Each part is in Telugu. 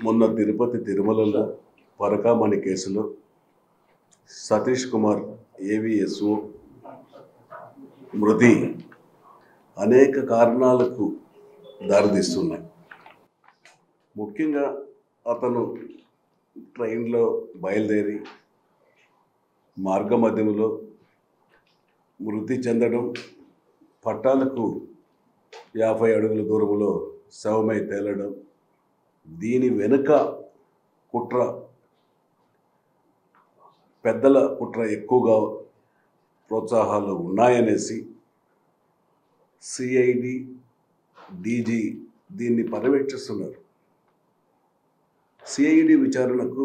మొన్న తిరుపతి తిరుమలలో పరకామణి కేసులో సతీష్ కుమార్ ఏవిఎస్ఓ మృతి అనేక కారణాలకు దారితీస్తున్నాయి. ముఖ్యంగా అతను ట్రైన్లో బయలుదేరి మార్గమధ్యంలో మృతి చెందడం, పట్టాలకు 50 అడుగుల దూరంలో శవమై తేలడం, దీని వెనుక కుట్ర, పెద్దల కుట్ర ఎక్కువగా ప్రోత్సాహాలు ఉన్నాయనేసి సిఐడి డీజీ దీన్ని పర్యవేక్షిస్తున్నారు. సిఐడి విచారణకు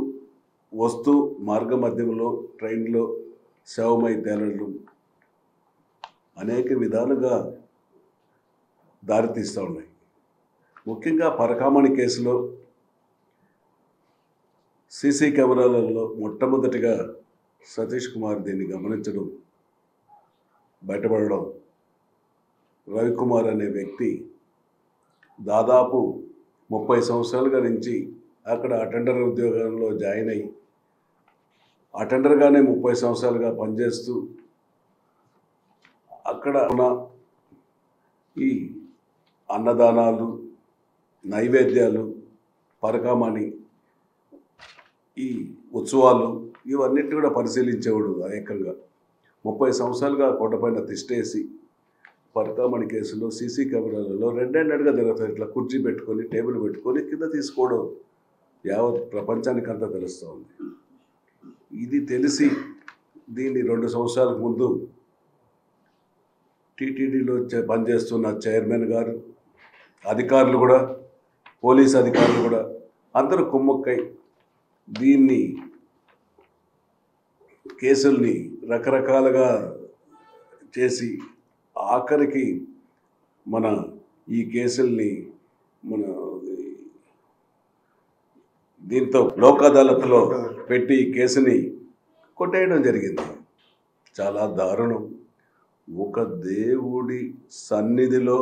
వస్తూ మార్గమధ్యంలో ట్రైన్లో శవమై తేలడం అనేక విధాలుగా దారితీస్తూ ఉన్నాయి. ముఖ్యంగా పరకామణి కేసులో సీసీ కెమెరాలలో మొట్టమొదటిగా సతీష్ కుమార్ దీన్ని గమనించడం, బయటపడడం, రవికుమార్ అనే వ్యక్తి దాదాపు 30 సంవత్సరాలుగా నుంచి అక్కడ అటెండర్ ఉద్యోగంలో జాయిన్ అయ్యి అటెండర్గానే 30 సంవత్సరాలుగా పనిచేస్తూ అక్కడ ఉన్న ఈ అన్నదానాలు, నైవేద్యాలు, పరకామణి ఈ ఉత్సవాలు ఇవన్నిటిని కూడా పరిశీలించేవాడు. ఏకంగా 30 సంవత్సరాలుగా కొండపైన తిష్టేసి పరకామణి కేసులో సీసీ కెమెరాలలో రెడ్ హ్యాండెడ్గా జరుగుతుంది. ఇట్లా కుర్చీ పెట్టుకొని టేబుల్ పెట్టుకొని కింద తీసుకోవడం యావత్ ప్రపంచానికి అంతా తెలుస్తూ ఉంది. ఇది తెలిసి దీన్ని 2 సంవత్సరాలకు ముందు టీటీడీలో పనిచేస్తున్న చైర్మన్ గారు, అధికారులు కూడా, పోలీస్ అధికారులు కూడా అందరూ కుమ్మక్కై దీన్ని కేసుల్ని రకరకాలుగా చేసి ఆఖరికి మన ఈ కేసుల్ని మన దీంతో లోక్ అదాలత్లో పెట్టి కేసుని కొట్టేయడం జరిగింది. చాలా దారుణం. ఒక దేవుడి సన్నిధిలో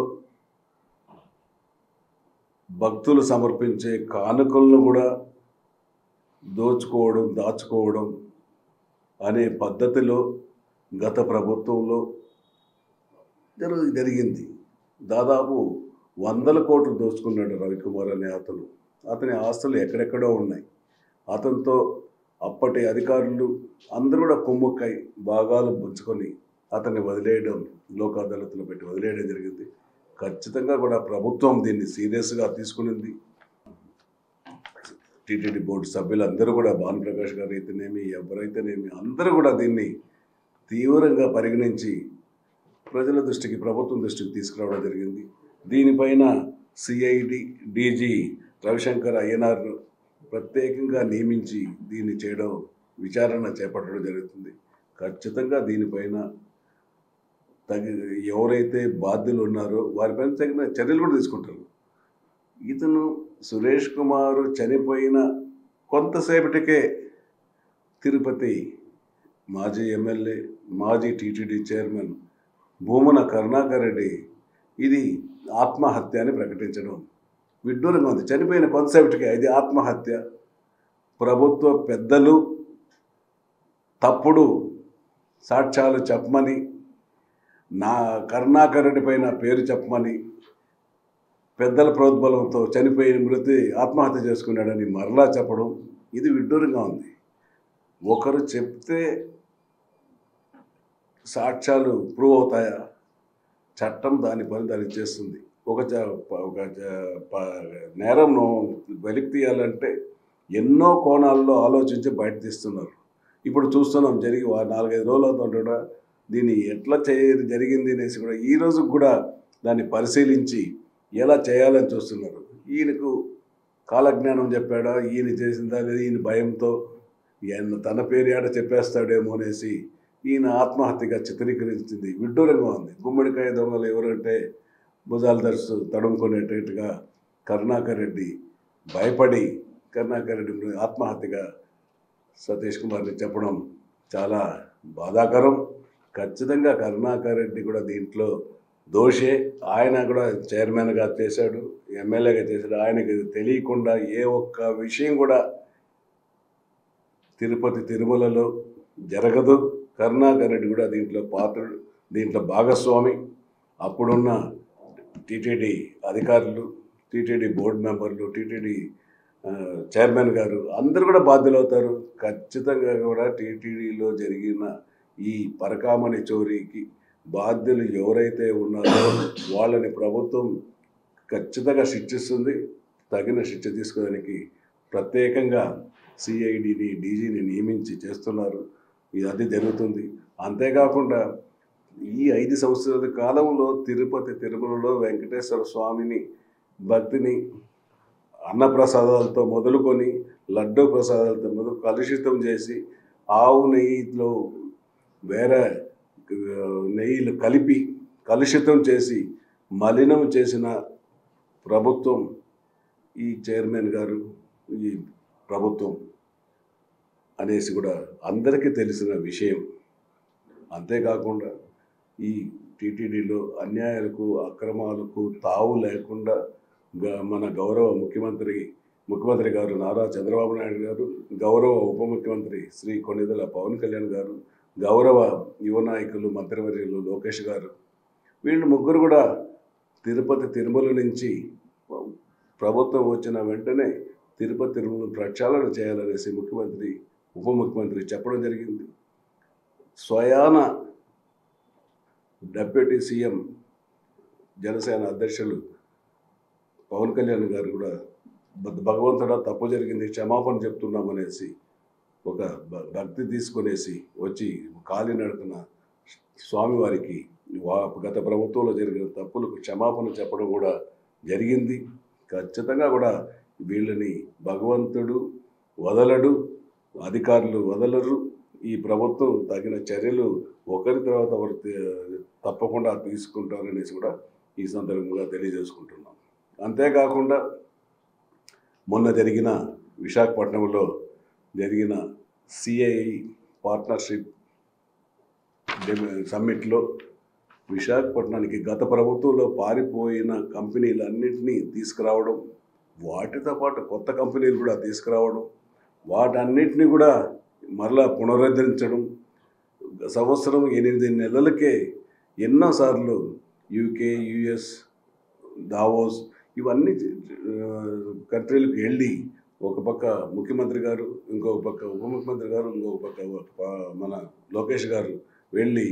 భక్తులు సమర్పించే కానుకలను కూడా దోచుకోవడం, దాచుకోవడం అనే పద్ధతిలో గత ప్రభుత్వంలో జరిగింది. దాదాపు 100 కోట్లు దోచుకున్నాడు రవికుమార్ అనే అతను. అతని ఆస్తులు ఎక్కడెక్కడో ఉన్నాయి. అతనితో అప్పటి అధికారులు అందరూ కూడా కుమ్ముక్కై భాగాలు పుంచుకొని అతన్ని వదిలేయడం, లోక్ అదాలత్లో పెట్టి వదిలేయడం జరిగింది. ఖచ్చితంగా కూడా ప్రభుత్వం దీన్ని సీరియస్గా తీసుకునింది. టీటీడీ బోర్డు సభ్యులందరూ కూడా, భానుప్రకాష్ గారు అయితేనేమి, ఎవరైతేనేమి అందరూ కూడా దీన్ని తీవ్రంగా పరిగణించి ప్రజల దృష్టికి, ప్రభుత్వం దృష్టికి తీసుకురావడం జరిగింది. దీనిపైన సిఐడి డీజీ రవిశంకర్ అయ్యనార్ ప్రత్యేకంగా నియమించి దీన్ని చేయడం, విచారణ చేపట్టడం జరుగుతుంది. ఖచ్చితంగా దీనిపైన ఎవరైతే బాధ్యులు ఉన్నారో వారిపైన తగిన చర్యలు కూడా తీసుకుంటారు. ఇతను సురేష్ కుమార్ చనిపోయిన కొంతసేపటికే తిరుపతి మాజీ ఎమ్మెల్యే, మాజీ టీటీడీ చైర్మన్ భూమన కరుణాకర్ రెడ్డి ఇది ఆత్మహత్య అని ప్రకటించడం విడ్డూరంగా ఉంది. చనిపోయిన కొంతసేపటికే ఇది ఆత్మహత్య. ప్రభుత్వ పెద్దలు తప్పుడు సాక్ష్యాలు చెప్పమని, నా కరుణాకర్ రెడ్డి పైన పేరు చెప్పమని, పెద్దల ప్రోద్బలంతో చనిపోయిన మృతి ఆత్మహత్య చేసుకున్నాడని మరలా చెప్పడం ఇది విడ్డూరంగా ఉంది. ఒకరు చెప్తే సాక్ష్యాలు ప్రూవ్ అవుతాయా? చట్టం దాని పని దానికి చేస్తుంది. ఒక నేరంను వెలికి తీయాలంటే ఎన్నో కోణాల్లో ఆలోచించి బయట తీస్తున్నారు. ఇప్పుడు చూస్తున్నాం, జరిగి 4-5 రోజులు అవుతుంటా దీన్ని ఎట్లా జరిగింది అనేసి కూడా ఈ రోజు కూడా దాన్ని పరిశీలించి ఎలా చేయాలని చూస్తున్నారు. ఈయనకు కాలజ్ఞానం చెప్పాడా, ఈయన చేసిందా లేదా, ఈయన భయంతో ఈయన తన పేరు ఆడ చెప్పేస్తాడేమో అనేసి ఈయన ఆత్మహత్యగా చిత్రీకరించింది విడ్డూరంగా ఉంది. గుమ్మడికాయ దొంగలు ఎవరంటే భుజాలు తడుముకునేటట్టుగా కరుణాకర్ రెడ్డి భయపడి కరుణాకర్ రెడ్డి ఆత్మహత్యగా సతీష్ కుమార్ని చెప్పడం చాలా బాధాకరం. ఖచ్చితంగా కరుణాకర్ రెడ్డి కూడా దీంట్లో దోషే. ఆయన కూడా చైర్మన్గా చేశాడు, ఎమ్మెల్యేగా చేశాడు. ఆయనకి తెలియకుండా ఏ ఒక్క విషయం కూడా తిరుపతి తిరుమలలో జరగదు. కరుణాకర్ రెడ్డి కూడా దీంట్లో పాత్రుడు, దీంట్లో భాగస్వామి. అప్పుడున్న టీటీడీ అధికారులు, టీటీడీ బోర్డు మెంబర్లు, టీటీడీ చైర్మన్ గారు అందరూ కూడా బాధ్యులు అవుతారు. ఖచ్చితంగా కూడా టీటీడీలో జరిగిన ఈ పరకామణి చోరీకి బాధ్యులు ఎవరైతే ఉన్నారో వాళ్ళని ప్రభుత్వం ఖచ్చితంగా శిక్షిస్తుంది. తగిన శిక్ష తీసుకోవడానికి ప్రత్యేకంగా సిఐడిని, డీజీని నియమించి చేస్తున్నారు. అది జరుగుతుంది. అంతేకాకుండా ఈ 5 సంవత్సరాల కాలంలో తిరుపతి తిరుమలలో వెంకటేశ్వర స్వామిని భక్తిని అన్నప్రసాదాలతో మొదలుకొని లడ్డూ ప్రసాదాలతో మొదలు కలుషితం చేసి ఆవు నెయ్యిలో వేరే నెయ్యిలు కలిపి కలుషితం చేసి మలినం చేసిన ప్రభుత్వం ఈ చైర్మన్ గారు, ఈ ప్రభుత్వం అనేసి కూడా అందరికీ తెలిసిన విషయం. అంతేకాకుండా ఈ టీటీడీలో అన్యాయాలకు అక్రమాలకు తావు లేకుండా మన గౌరవ ముఖ్యమంత్రి గారు నారా చంద్రబాబు నాయుడు గారు, గౌరవ ఉప ముఖ్యమంత్రి శ్రీ కొణిదెల పవన్ కళ్యాణ్ గారు, గౌరవ యువ నాయకులు మంత్రివర్యులు లోకేష్ గారు, వీళ్ళు ముగ్గురు కూడా తిరుపతి తిరుమల నుంచి ప్రభుత్వం వచ్చిన వెంటనే తిరుపతి తిరుమల ప్రక్షాళన చేయాలనేసి ముఖ్యమంత్రి ఉప ముఖ్యమంత్రి చెప్పడం జరిగింది. స్వయాన డిప్యూటీ సీఎం జనసేన అధ్యక్షులు పవన్ కళ్యాణ్ గారు కూడా భగవంతుడా తప్పు జరిగింది, క్షమాపణ చెప్తున్నామనేసి ఒక భక్తి తీసుకునేసి వచ్చి కాలినడకన స్వామివారికి గత ప్రభుత్వంలో జరిగిన తప్పులకు క్షమాపణ చెప్పడం కూడా జరిగింది. ఖచ్చితంగా కూడా వీళ్ళని భగవంతుడు వదలడు, అధికారులు వదలరు. ఈ ప్రభుత్వం తగిన చర్యలు ఒకరి తర్వాత ఒకరు తప్పకుండా తీసుకుంటారనేసి కూడా ఈ సందర్భంగా తెలియజేసుకుంటున్నాం. అంతేకాకుండా మొన్న జరిగిన విశాఖపట్నంలో జరిగిన సిఐ పార్ట్నర్షిప్ సమ్మిట్లో విశాఖపట్నానికి గత ప్రభుత్వంలో పారిపోయిన కంపెనీలన్నింటినీ తీసుకురావడం, వాటితో పాటు కొత్త కంపెనీలు కూడా తీసుకురావడం, వాటన్నిటినీ కూడా మరలా పునరుద్ధరించడం, సంవత్సరం 8 నెలలకే ఎన్నోసార్లు యూకే, యుఎస్, దావోస్ ఇవన్నీ కంట్రీలకు వెళ్ళి ఒక పక్క ముఖ్యమంత్రి గారు, ఇంకొక పక్క ఉప ముఖ్యమంత్రి గారు, ఇంకొక పక్క మన లోకేష్ గారు వెళ్ళి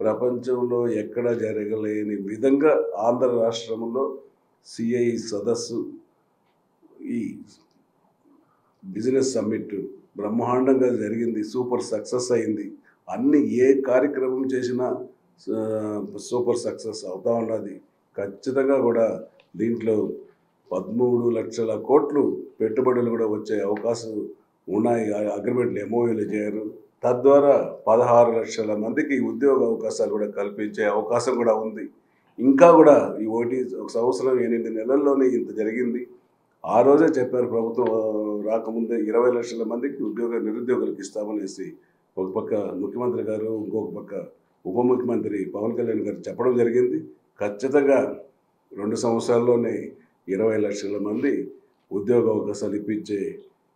ప్రపంచంలో ఎక్కడ జరగలేని విధంగా ఆంధ్ర రాష్ట్రంలో సిఐ సదస్సు, ఈ బిజినెస్ సమ్మిట్ బ్రహ్మాండంగా జరిగింది. సూపర్ సక్సెస్ అయింది. అన్ని ఏ కార్యక్రమం చేసినా సూపర్ సక్సెస్ అవుతూ ఉన్నది. ఖచ్చితంగా కూడా దీంట్లో 13 లక్షల కోట్లు పెట్టుబడులు కూడా వచ్చే అవకాశం ఉన్నాయి. అగ్రిమెంట్లు ఎంఓయూలు చేయరు. తద్వారా 16 లక్షల మందికి ఉద్యోగ అవకాశాలు కూడా కల్పించే అవకాశం కూడా ఉంది. ఇంకా కూడా ఈ ఒక సంవత్సరం 8 నెలల్లోనే ఇంత జరిగింది. ఆ రోజే చెప్పారు ప్రభుత్వం రాకముందే 20 లక్షల మందికి నిరుద్యోగులకు ఇస్తామనేసి ఒక పక్క ముఖ్యమంత్రి గారు, ఇంకొక పక్క ఉప ముఖ్యమంత్రి పవన్ కళ్యాణ్ గారు చెప్పడం జరిగింది. ఖచ్చితంగా 2 సంవత్సరాల్లోనే 20 లక్షల మంది ఉద్యోగ అవకాశాలు ఇప్పించే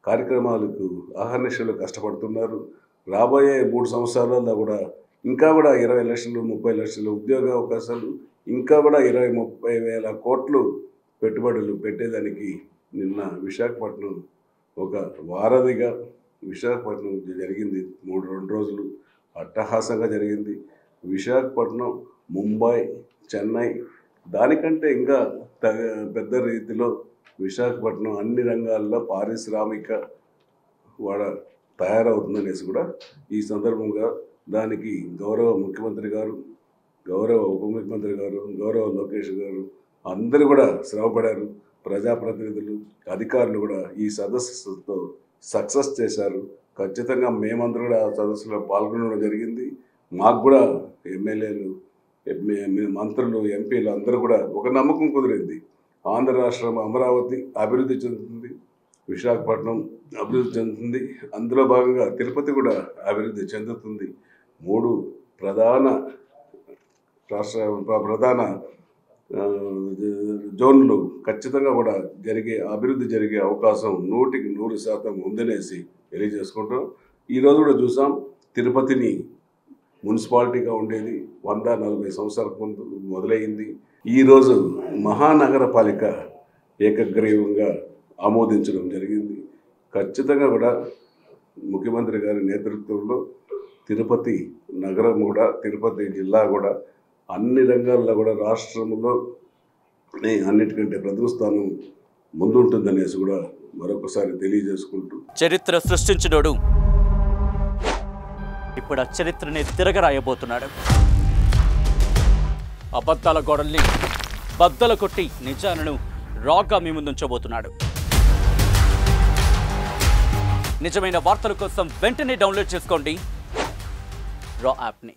కార్యక్రమాలకు అహర్నిశలు కష్టపడుతున్నారు. రాబోయే 3 సంవత్సరాలలో కూడా ఇంకా కూడా 20 లక్షలు, 30 లక్షలు ఉద్యోగ అవకాశాలు, ఇంకా కూడా 20-30 వేల కోట్లు పెట్టుబడులు పెట్టేదానికి నిన్న విశాఖపట్నం ఒక వారధిగా విశాఖపట్నం జరిగింది. 2 రోజులు అట్టహాసంగా జరిగింది. విశాఖపట్నం, ముంబై, చెన్నై దానికంటే ఇంకా పెద్ద రీతిలో విశాఖపట్నం అన్ని రంగాల్లో పారిశ్రామిక తయారవుతుందనేసి కూడా ఈ సందర్భంగా దానికి గౌరవ ముఖ్యమంత్రి గారు, గౌరవ ఉప ముఖ్యమంత్రి గారు, గౌరవ లోకేష్ గారు అందరూ కూడా శ్రమపడారు. ప్రజాప్రతినిధులు, అధికారులు కూడా ఈ సదస్సుతో సక్సెస్ చేశారు. ఖచ్చితంగా మేమందరూ కూడా ఆ సదస్సులో పాల్గొనడం జరిగింది. మాకు కూడా ఎమ్మెల్యేలు, మంత్రులు, ఎంపీలు అందరూ కూడా ఒక నమ్మకం కుదిరింది. ఆంధ్ర రాష్ట్రం అమరావతి అభివృద్ధి చెందుతుంది, విశాఖపట్నం అభివృద్ధి చెందుతుంది, అందులో భాగంగా తిరుపతి కూడా అభివృద్ధి చెందుతుంది. 3 ప్రధాన రాష్ట్ర ప్రధాన జోన్లు ఖచ్చితంగా కూడా అభివృద్ధి జరిగే అవకాశం 100% ఉందనేసి తెలియజేసుకుంటాం. ఈరోజు కూడా చూసాం, తిరుపతిని మున్సిపాలిటీగా ఉండేది 140 సంవత్సరాల ముందు మొదలైంది. ఈరోజు మహానగరపాలిక ఏకగ్రీవంగా ఆమోదించడం జరిగింది. ఖచ్చితంగా కూడా ముఖ్యమంత్రి గారి నేతృత్వంలో తిరుపతి నగరం కూడా, తిరుపతి జిల్లా కూడా అన్ని రంగాల్లో కూడా రాష్ట్రంలో అన్నిటికంటే ప్రథమ స్థానం ముందుంటుందనేసి కూడా మరొకసారి తెలియజేసుకుంటూ, చరిత్ర సృష్టించినోడు ఇప్పుడు ఆ చరిత్రని తిరగరాయబోతున్నాడు. అబద్ధాల గోడల్ని బద్దలు కొట్టి నిజాలను రాగా మీ ముందుంచబోతున్నాడు. నిజమైన వార్తల కోసం వెంటనే డౌన్లోడ్ చేసుకోండి రా యాప్ని.